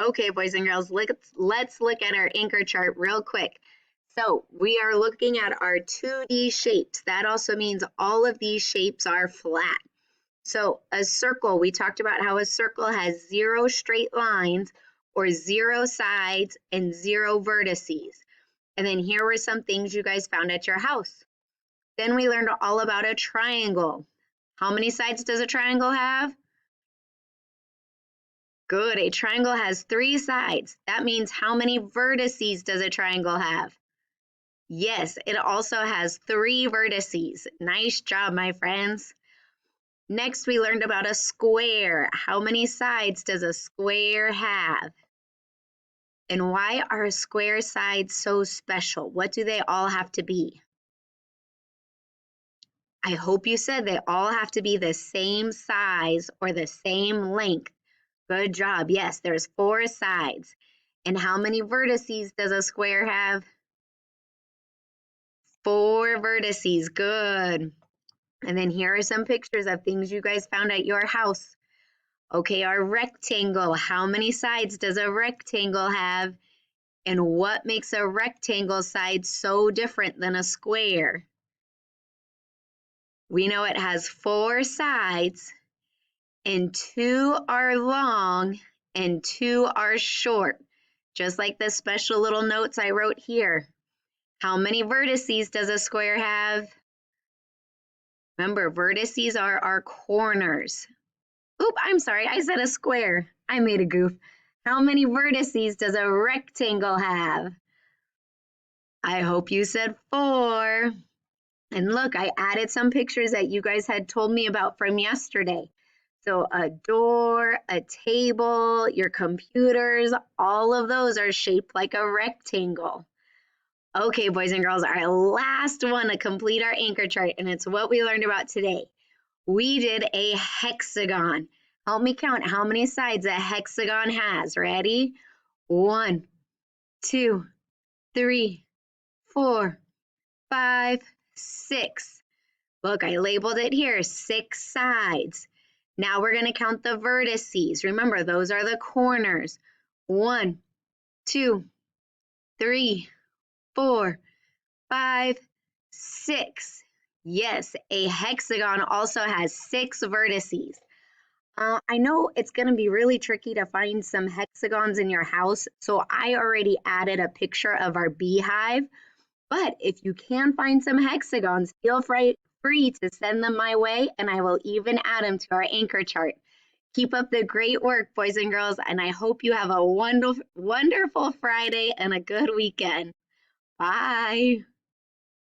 Okay, boys and girls, let's look at our anchor chart real quick. So we are looking at our 2D shapes. That also means all of these shapes are flat. So a circle, we talked about how a circle has 0 straight lines or 0 sides and 0 vertices. And then here were some things you guys found at your house. Then we learned all about a triangle. How many sides does a triangle have? Good, a triangle has 3 sides. That means how many vertices does a triangle have? Yes, it also has 3 vertices. Nice job, my friends. Next, we learned about a square. How many sides does a square have? And why are square sides so special? What do they all have to be? I hope you said they all have to be the same size or the same length. Good job. Yes, there's 4 sides. And how many vertices does a square have? 4 vertices. Good. And then here are some pictures of things you guys found at your house. Okay, our rectangle. How many sides does a rectangle have? And what makes a rectangle side so different than a square? We know it has 4 sides, and 2 are long and 2 are short, just like the special little notes I wrote here. How many vertices does a square have? Remember, vertices are our corners. Oop, I'm sorry, I said a square. I made a goof. How many vertices does a rectangle have? I hope you said 4. And look, I added some pictures that you guys had told me about from yesterday. So a door, a table, your computers, all of those are shaped like a rectangle. Okay, boys and girls, our last one to complete our anchor chart, and it's what we learned about today. We did a hexagon. Help me count how many sides a hexagon has. Ready? 1, 2, 3, 4, 5, 6. Look, I labeled it here, 6 sides. Now we're going to count the vertices. Remember, those are the corners. 1, 2, 3, 4, 5, 6. Yes, a hexagon also has 6 vertices. I know it's going to be really tricky to find some hexagons in your house, so I already added a picture of our beehive. But if you can find some hexagons, feel free to send them my way, and I will even add them to our anchor chart. Keep up the great work, boys and girls, and I hope you have a wonderful Friday and a good weekend. Bye.